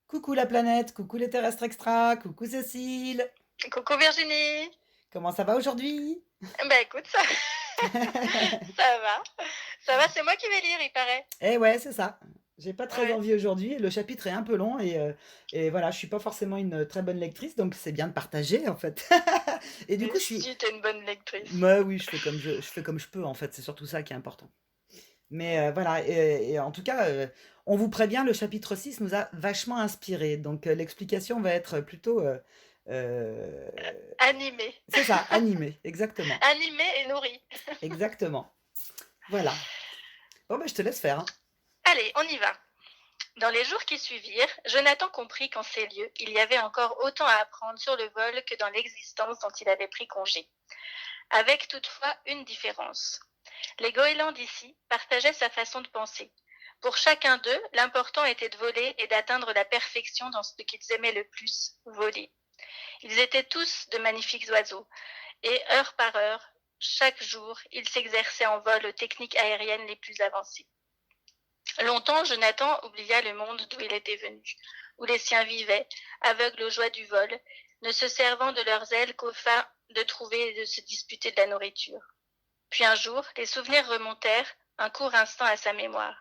Coucou la planète, coucou les terrestres extra, coucou Cécile. Coucou Virginie. Comment ça va aujourd'hui? Bah écoute, ça, ça va. Ça va, c'est moi qui vais lire, il paraît. Eh ouais, c'est ça. J'ai pas très Ouais. envie aujourd'hui. Le chapitre est un peu long et voilà, je suis pas forcément une très bonne lectrice, donc c'est bien de partager en fait. Et du Mais coup, je suis. si, t'es une bonne lectrice. Moi, oui, je fais comme je peux en fait. C'est surtout ça qui est important. Mais voilà, et en tout cas, on vous prévient, le chapitre 6 nous a vachement inspiré. Donc l'explication va être plutôt. Euh, Animée. c'est ça, animé, exactement. Animée et nourrie. Exactement. Voilà. Bon, ben, je te laisse faire, hein. Allez, on y va. Dans les jours qui suivirent, Jonathan comprit qu'en ces lieux, il y avait encore autant à apprendre sur le vol que dans l'existence dont il avait pris congé. Avec toutefois une différence. Les goélands d'ici partageaient sa façon de penser. Pour chacun d'eux, l'important était de voler et d'atteindre la perfection dans ce qu'ils aimaient le plus, voler. Ils étaient tous de magnifiques oiseaux, et heure par heure, chaque jour, ils s'exerçaient en vol aux techniques aériennes les plus avancées. Longtemps, Jonathan oublia le monde d'où il était venu, où les siens vivaient, aveugles aux joies du vol, ne se servant de leurs ailes qu'aux fins de trouver et de se disputer de la nourriture. Puis un jour, les souvenirs remontèrent un court instant à sa mémoire.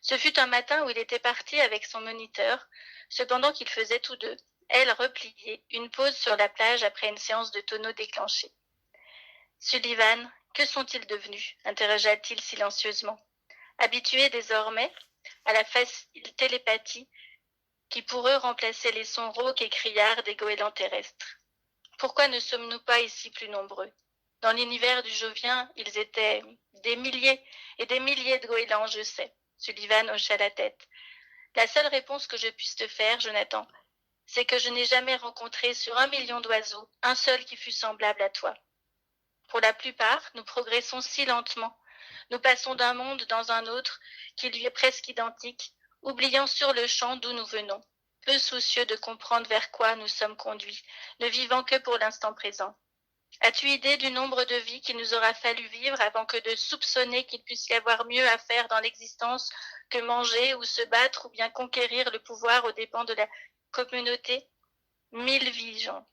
Ce fut un matin où il était parti avec son moniteur, cependant qu'ils faisaient tous deux, elle repliée, une pause sur la plage après une séance de tonneau déclenchée. Sullivan, que sont-ils devenus interrogea-t-il silencieusement. Habitués désormais à la facile télépathie qui pour eux remplaçait les sons rauques et criards des goélands terrestres. Pourquoi ne sommes-nous pas ici plus nombreux? Dans l'univers du Jovien, ils étaient des milliers et des milliers de goélands, je sais. Sullivan hocha la tête. La seule réponse que je puisse te faire, Jonathan, c'est que je n'ai jamais rencontré sur 1 million d'oiseaux un seul qui fût semblable à toi. Pour la plupart, nous progressons si lentement. Nous passons d'un monde dans un autre qui lui est presque identique, oubliant sur le champ d'où nous venons, peu soucieux de comprendre vers quoi nous sommes conduits, ne vivant que pour l'instant présent. As-tu idée du nombre de vies qu'il nous aura fallu vivre avant que de soupçonner qu'il puisse y avoir mieux à faire dans l'existence que manger ou se battre ou bien conquérir le pouvoir aux dépens de la communauté? 1000 vies, Jean.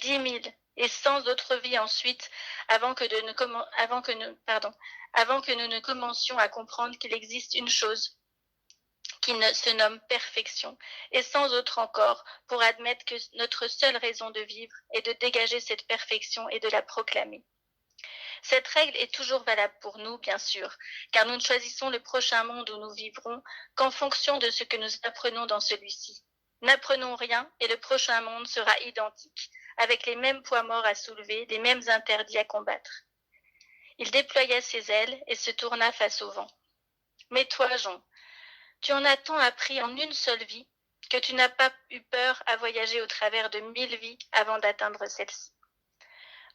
10 000 et 100 autres vies ensuite avant que nous ne commencions à comprendre qu'il existe une chose qui se nomme perfection, et 100 autres encore pour admettre que notre seule raison de vivre est de dégager cette perfection et de la proclamer. Cette règle est toujours valable pour nous, bien sûr, car nous ne choisissons le prochain monde où nous vivrons qu'en fonction de ce que nous apprenons dans celui-ci. N'apprenons rien et le prochain monde sera identique, avec les mêmes poids morts à soulever, les mêmes interdits à combattre. Il déploya ses ailes et se tourna face au vent. Mais toi, Jean, tu en as tant appris en une seule vie que tu n'as pas eu peur à voyager au travers de 1000 vies avant d'atteindre celle-ci.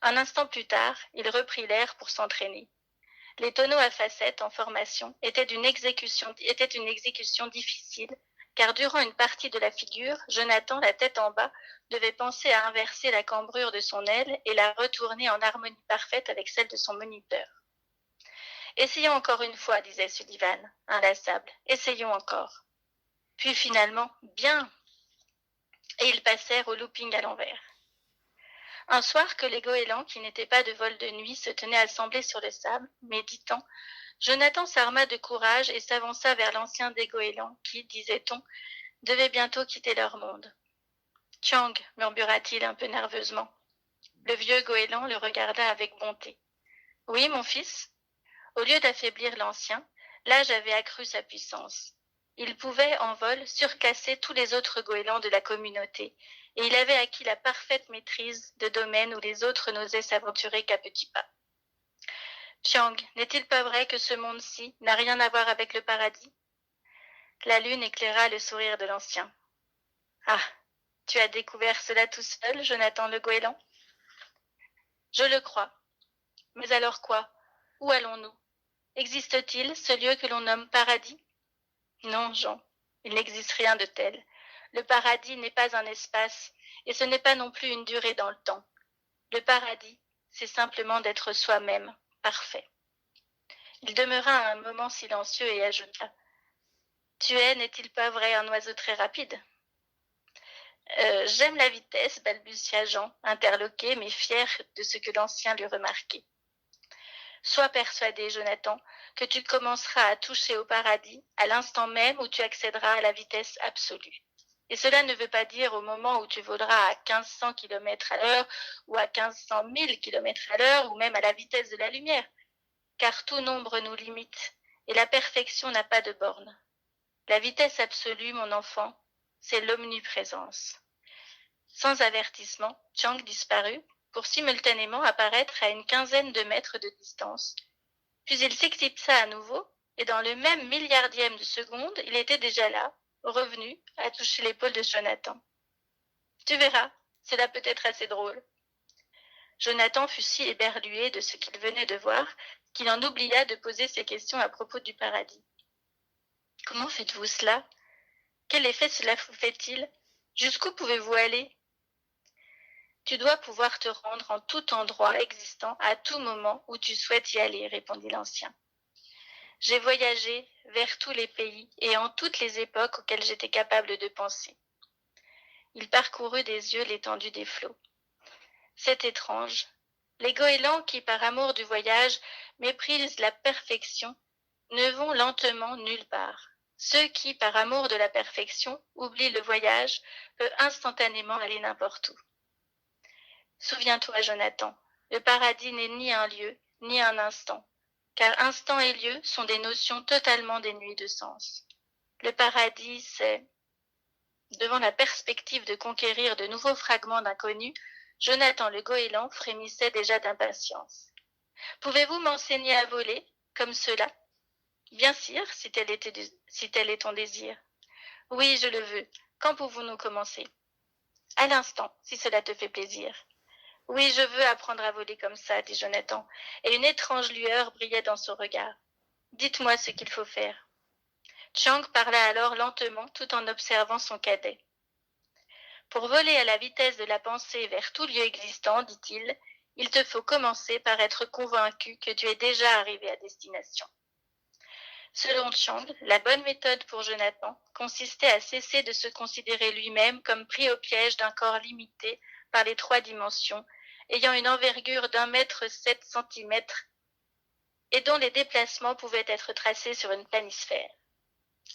Un instant plus tard, il reprit l'air pour s'entraîner. Les tonneaux à facettes en formation étaient une exécution difficile, car durant une partie de la figure, Jonathan, la tête en bas, devait penser à inverser la cambrure de son aile et la retourner en harmonie parfaite avec celle de son moniteur. Essayons encore une fois, disait Sullivan, inlassable. Essayons encore. Puis finalement, bien. Et ils passèrent au looping à l'envers. Un soir que les goélands, qui n'étaient pas de vol de nuit, se tenaient assemblés sur le sable, méditant, Jonathan s'arma de courage et s'avança vers l'ancien des goélands qui, disait-on, devait bientôt quitter leur monde. Tiang, murmura-t-il un peu nerveusement. Le vieux goéland le regarda avec bonté. Oui, mon fils. Au lieu d'affaiblir l'ancien, l'âge avait accru sa puissance. Il pouvait, en vol, surclasser tous les autres goélands de la communauté, et il avait acquis la parfaite maîtrise de domaines où les autres n'osaient s'aventurer qu'à petits pas. Chiang, n'est-il pas vrai que ce monde-ci n'a rien à voir avec le paradis? La lune éclaira le sourire de l'ancien. Ah, tu as découvert cela tout seul, Jonathan le goéland? Je le crois. Mais alors quoi? Où allons-nous? Existe-t-il ce lieu que l'on nomme paradis? Non, Jean, il n'existe rien de tel. Le paradis n'est pas un espace, et ce n'est pas non plus une durée dans le temps. Le paradis, c'est simplement d'être soi-même, parfait. Il demeura un moment silencieux et ajouta. Tu es, n'est-il pas vrai, un oiseau très rapide? J'aime la vitesse, balbutia Jean, interloqué, mais fier de ce que l'ancien lui remarquait. Sois persuadé, Jonathan, que tu commenceras à toucher au paradis à l'instant même où tu accéderas à la vitesse absolue. Et cela ne veut pas dire au moment où tu voleras à 1500 km à l'heure ou à 1500 000 km à l'heure ou même à la vitesse de la lumière, car tout nombre nous limite et la perfection n'a pas de borne. La vitesse absolue, mon enfant, c'est l'omniprésence. Sans avertissement, Chang disparut pour simultanément apparaître à une quinzaine de mètres de distance. Puis il s'éclipsa à nouveau, et dans le même milliardième de seconde, il était déjà là, revenu, à toucher l'épaule de Jonathan. Tu verras, cela peut être assez drôle. Jonathan fut si éberlué de ce qu'il venait de voir qu'il en oublia de poser ses questions à propos du paradis. Comment faites-vous cela? Quel effet cela vous fait-il? Jusqu'où pouvez-vous aller? Tu dois pouvoir te rendre en tout endroit existant à tout moment où tu souhaites y aller, répondit l'ancien. J'ai voyagé vers tous les pays et en toutes les époques auxquelles j'étais capable de penser. Il parcourut des yeux l'étendue des flots. C'est étrange. Les goélands qui, par amour du voyage, méprisent la perfection, ne vont lentement nulle part. Ceux qui, par amour de la perfection, oublient le voyage, peuvent instantanément aller n'importe où. Souviens-toi, Jonathan, le paradis n'est ni un lieu, ni un instant, car instant et lieu sont des notions totalement dénuées de sens. Le paradis, c'est... Devant la perspective de conquérir de nouveaux fragments d'inconnus, Jonathan le goéland frémissait déjà d'impatience. Pouvez-vous m'enseigner à voler, comme cela? Bien sûr, si tel est ton désir. Oui, je le veux. Quand pouvons-nous commencer? À l'instant, si cela te fait plaisir. Oui, je veux apprendre à voler comme ça, dit Jonathan, et une étrange lueur brillait dans son regard. Dites-moi ce qu'il faut faire. Chang parla alors lentement tout en observant son cadet. Pour voler à la vitesse de la pensée vers tout lieu existant, dit-il, il te faut commencer par être convaincu que tu es déjà arrivé à destination. Selon Chang, la bonne méthode pour Jonathan consistait à cesser de se considérer lui-même comme pris au piège d'un corps limité par les 3 dimensions, ayant une envergure d'1,7 m et dont les déplacements pouvaient être tracés sur une planisphère.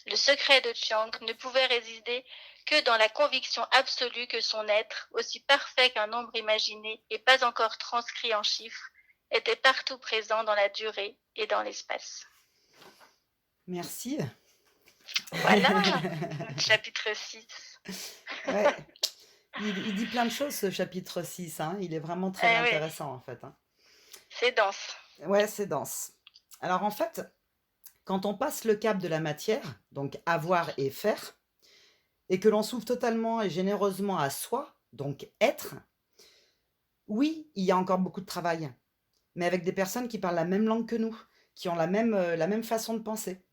Le secret de Chiang ne pouvait résider que dans la conviction absolue que son être, aussi parfait qu'un nombre imaginé et pas encore transcrit en chiffres, était partout présent dans la durée et dans l'espace. Merci. Voilà, chapitre 6. Ouais. Il dit plein de choses, ce chapitre 6. Hein. Il est vraiment très intéressant, en fait. Hein. C'est dense. Ouais, c'est dense. Alors, en fait, quand on passe le cap de la matière, donc avoir et faire, et que l'on s'ouvre totalement et généreusement à soi, donc être, oui, il y a encore beaucoup de travail, mais avec des personnes qui parlent la même langue que nous, qui ont la même façon de penser,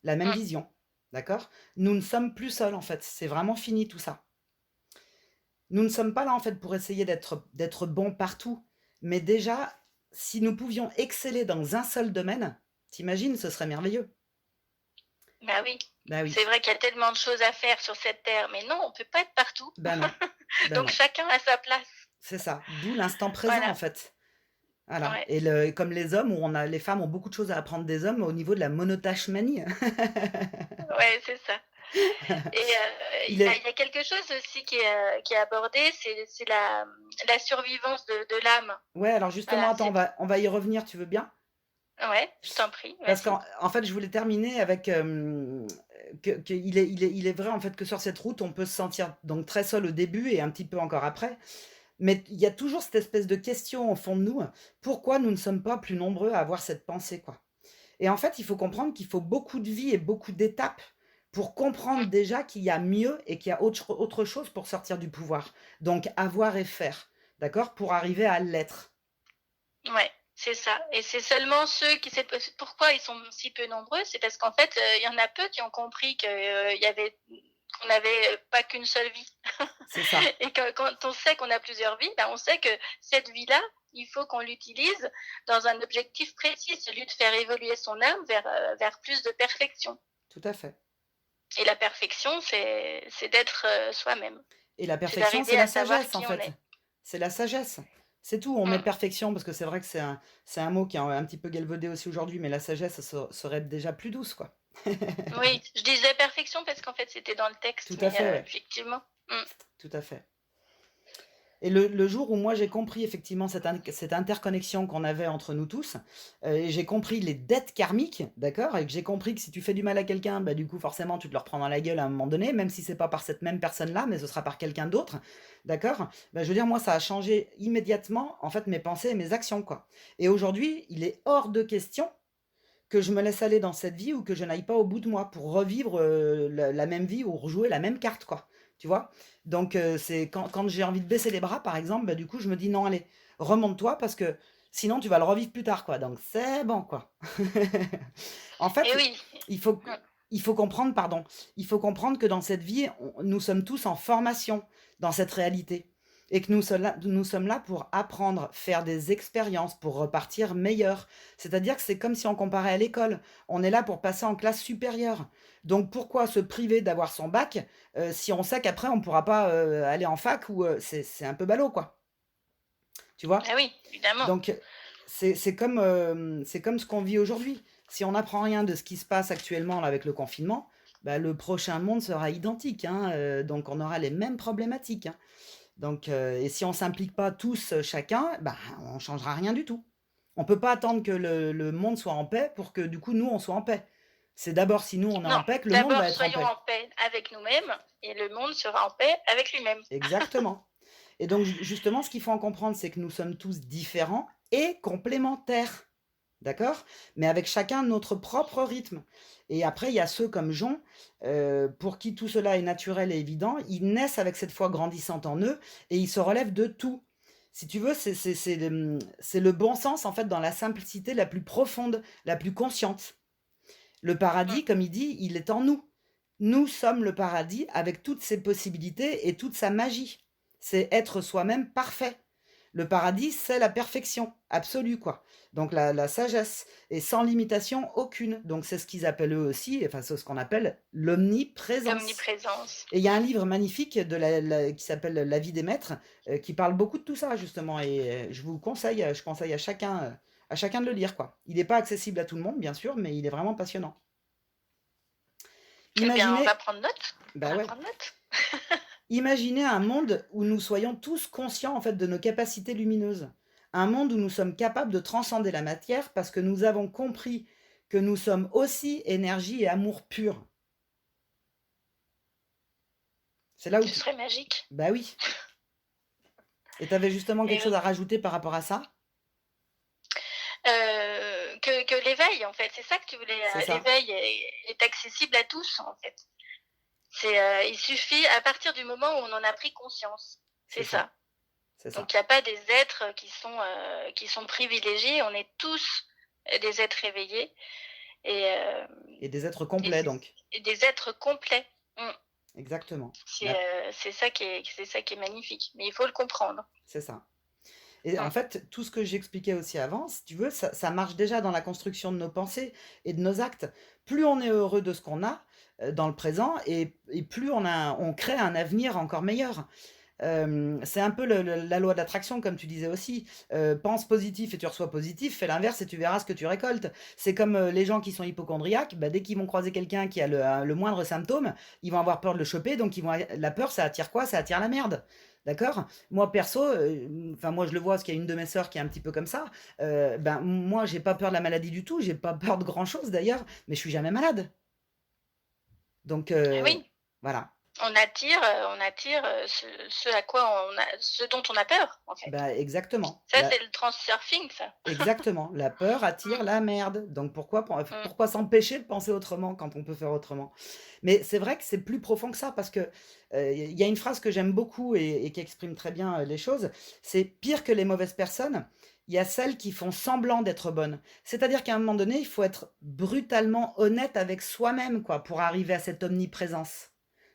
la même vision, d'accord? Nous ne sommes plus seuls, en fait. C'est vraiment fini, tout ça. Nous ne sommes pas là, en fait, pour essayer d'être bons partout, mais déjà, si nous pouvions exceller dans un seul domaine, t'imagines, ce serait merveilleux. Bah oui. Bah oui. C'est vrai qu'il y a tellement de choses à faire sur cette terre, mais non, on ne peut pas être partout. Bah non. Bah Donc non. chacun a sa place. C'est ça, d'où l'instant présent, Voilà. en fait. Voilà. Ouais. Et comme les hommes, où les femmes ont beaucoup de choses à apprendre des hommes au niveau de la monotâche-manie. Ouais, c'est ça. Et il y a quelque chose aussi qui est abordé, c'est la survivance de l'âme. Ouais, alors justement, Voilà, attends, on va y revenir, tu veux bien? Ouais, je t'en prie. Parce qu'en fait, je voulais terminer avec qu'il est vrai en fait que sur cette route, on peut se sentir donc très seul au début et un petit peu encore après. Mais il y a toujours cette espèce de question au fond de nous, pourquoi nous ne sommes pas plus nombreux à avoir cette pensée, quoi? Et en fait, il faut comprendre qu'il faut beaucoup de vie et beaucoup d'étapes pour comprendre déjà qu'il y a mieux et qu'il y a autre chose pour sortir du pouvoir. Donc avoir et faire, d'accord? Pour arriver à l'être. Ouais, c'est ça. Et c'est seulement ceux qui... Pourquoi ils sont si peu nombreux? C'est parce qu'en fait, il y en a peu qui ont compris qu'on n'avait pas qu'une seule vie. C'est ça. Et quand on sait qu'on a plusieurs vies, on sait que cette vie-là, il faut qu'on l'utilise dans un objectif précis, celui de faire évoluer son âme vers plus de perfection. Tout à fait. Et la perfection, c'est d'être soi-même. Et la C'est perfection, c'est d'arriver la à savoir sagesse, en qui on fait. est. C'est la sagesse. C'est tout. On met Mm. perfection parce que c'est vrai que c'est un mot qui est un petit peu galvaudé aussi aujourd'hui, mais la sagesse, serait déjà plus douce, quoi. Oui, je disais perfection parce qu'en fait c'était dans le Tout texte, à mais fait, ouais. effectivement. Mm. Tout à fait. Et le jour où moi j'ai compris effectivement cette interconnexion qu'on avait entre nous tous, et j'ai compris les dettes karmiques, d'accord? Et que j'ai compris que si tu fais du mal à quelqu'un, bah, du coup forcément tu te le reprends dans la gueule à un moment donné, même si c'est pas par cette même personne-là, mais ce sera par quelqu'un d'autre, d'accord? Bah, je veux dire, moi ça a changé immédiatement, en fait, mes pensées et mes actions, quoi. Et aujourd'hui, il est hors de question que je me laisse aller dans cette vie ou que je n'aille pas au bout de moi pour revivre, la même vie ou rejouer la même carte, quoi. Tu vois? Donc c'est quand j'ai envie de baisser les bras, par exemple, bah, du coup, je me dis: «Non, allez, remonte-toi parce que sinon tu vas le revivre plus tard, quoi». Donc c'est bon, quoi. En Et fait, oui. il faut Mm. il faut comprendre, pardon, il faut comprendre que dans cette vie, nous sommes tous en formation dans cette réalité et que nous sommes là pour apprendre, faire des expériences, pour repartir meilleurs. C'est-à-dire que c'est comme si on comparait à l'école. On est là pour passer en classe supérieure. Donc pourquoi se priver d'avoir son bac si on sait qu'après on ne pourra pas aller en fac ou c'est un peu ballot, quoi. Tu vois? Ah oui, évidemment. Donc c'est comme ce qu'on vit aujourd'hui. Si on n'apprend rien de ce qui se passe actuellement là avec le confinement, bah, le prochain monde sera identique, hein, donc on aura les mêmes problématiques, hein. Donc et si on s'implique pas tous, chacun, bah, on changera rien du tout. On peut pas attendre que le monde soit en paix pour que du coup nous on soit en paix. C'est d'abord si nous on est Non, en paix que le monde d'abord va être en soyons paix. en paix avec nous-mêmes et le monde sera en paix avec lui-même. Exactement. Et donc justement ce qu'il faut en comprendre, c'est que nous sommes tous différents et complémentaires. D'accord? Mais avec chacun notre propre rythme. Et après, il y a ceux comme Jon, pour qui tout cela est naturel et évident. Ils naissent avec cette foi grandissante en eux et ils se relèvent de tout. Si tu veux, c'est le bon sens, en fait, dans la simplicité la plus profonde, la plus consciente. Le Mm. paradis, comme il dit, il est en nous. Nous sommes le paradis avec toutes ses possibilités et toute sa magie. C'est être soi-même parfait. Le paradis, c'est la perfection absolue, quoi. Donc la sagesse, et sans limitation aucune. Donc c'est ce qu'ils appellent eux aussi, enfin c'est ce qu'on appelle l'omniprésence. L'omniprésence. Et il y a un livre magnifique qui s'appelle La vie des maîtres, qui parle beaucoup de tout ça, justement. Et je conseille à chacun de le lire, quoi. Il n'est pas accessible à tout le monde, bien sûr, mais il est vraiment passionnant. Eh bien, on va Imaginez, prendre note. On bah va ouais, prendre note. imaginez un monde où nous soyons tous conscients en fait de nos capacités lumineuses. Un monde où nous sommes capables de transcender la matière parce que nous avons compris que nous sommes aussi énergie et amour pur. C'est là où Ce tu... serait magique. Bah oui. Et tu avais justement Et quelque chose à rajouter par rapport à ça? que l'éveil, en fait, c'est ça que tu voulais. C'est ça, L'éveil est accessible à tous, en fait. Il suffit à partir du moment où on en a pris conscience. c'est C'est ça, ça. c'est ça. Donc il n'y a pas des êtres qui sont privilégiés. On est tous des êtres éveillés et, euh, Et des êtres et, complets donc. et des êtres complets. Mm. Exactement. C'est ça qui est magnifique. Mais il faut le comprendre. C'est ça. Et en Mm. fait, tout ce que j'expliquais aussi avant, si tu veux, ça marche déjà dans la construction de nos pensées et de nos actes. Plus on est heureux de ce qu'on a dans le présent et plus on crée un avenir encore meilleur. C'est un peu la loi de l'attraction, comme tu disais aussi. Pense positif et tu reçois positif, fais l'inverse et tu verras ce que tu récoltes. C'est comme les gens qui sont hypochondriaques, bah, dès qu'ils vont croiser quelqu'un qui a le moindre symptôme, ils vont avoir peur de le choper, donc la peur, ça attire quoi? Ça attire la merde. D'accord? Moi, perso, enfin, moi, je le vois parce qu'il y a une de mes sœurs qui est un petit peu comme ça. Ben, moi, j'ai pas peur de la maladie du tout, j'ai pas peur de grand-chose d'ailleurs, mais je suis jamais malade. Donc, Ah oui, voilà. on attire ce dont on a peur, en fait. Bah, exactement. Ça, c'est le transurfing, ça. Exactement. La peur attire Mm, la merde. Donc mm, pourquoi s'empêcher de penser autrement quand on peut faire autrement? Mais c'est vrai que c'est plus profond que ça parce que il y a une phrase que j'aime beaucoup et qui exprime très bien les choses. C'est pire que les mauvaises personnes. Il y a celles qui font semblant d'être bonnes. C'est-à-dire qu'à un moment donné, il faut être brutalement honnête avec soi-même, quoi, pour arriver à cette omniprésence.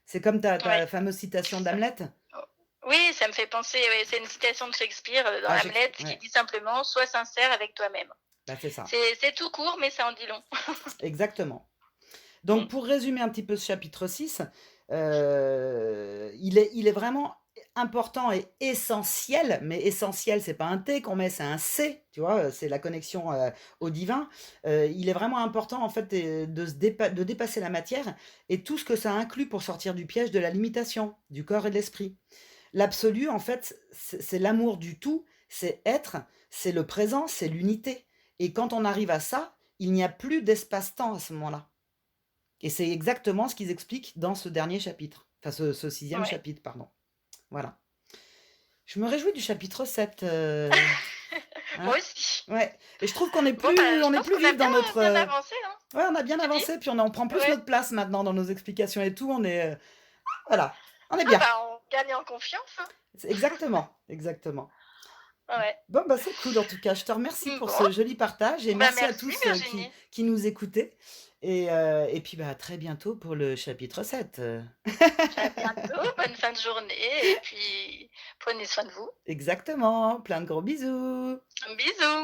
C'est comme ouais. ta fameuse citation d'Hamlet. Oui, ça me fait penser, ouais, c'est une citation de Shakespeare dans Ah, Hamlet qui ouais, dit simplement sois sincère avec toi-même. bah c'est ça. C'est tout court, mais ça en dit long. Exactement. Mm. Donc pour résumer un petit peu ce chapitre 6, il il est vraiment important et essentiel, mais essentiel, c'est pas un T qu'on met, c'est un C, tu vois? C'est la connexion, au divin. Il est vraiment important, en fait, de dépasser la matière et tout ce que ça inclut pour sortir du piège de la limitation, du corps et de l'esprit. L'absolu, en fait, c'est l'amour du tout, c'est être, c'est le présent, c'est l'unité et quand on arrive à ça, il n'y a plus d'espace-temps à ce moment-là et c'est exactement ce qu'ils expliquent dans ce dernier chapitre, enfin ce 6e Ouais. chapitre, pardon. Voilà. Je me réjouis du chapitre 7, Moi hein? aussi. Ouais et je trouve qu'on est Bon, bah, je pense plus qu'on a vif dans notre, bien avancé, hein. ouais, on a bien Tu dis? avancé, puis on prend plus Ouais. notre place maintenant dans nos explications et tout, on est, voilà, on est Ah bien. bah, on gagne en confiance, hein. C'est exactement, exactement. Ouais. Bon, bah, c'est cool en tout cas. Je te remercie pour Bon, ce joli partage et bah, merci à merci tous, Virginie. qui nous écoutaient et puis, bah, à très bientôt pour le chapitre 7. À bientôt, bonne fin de journée et puis prenez soin de vous. Exactement, plein de gros bisous. Bisous.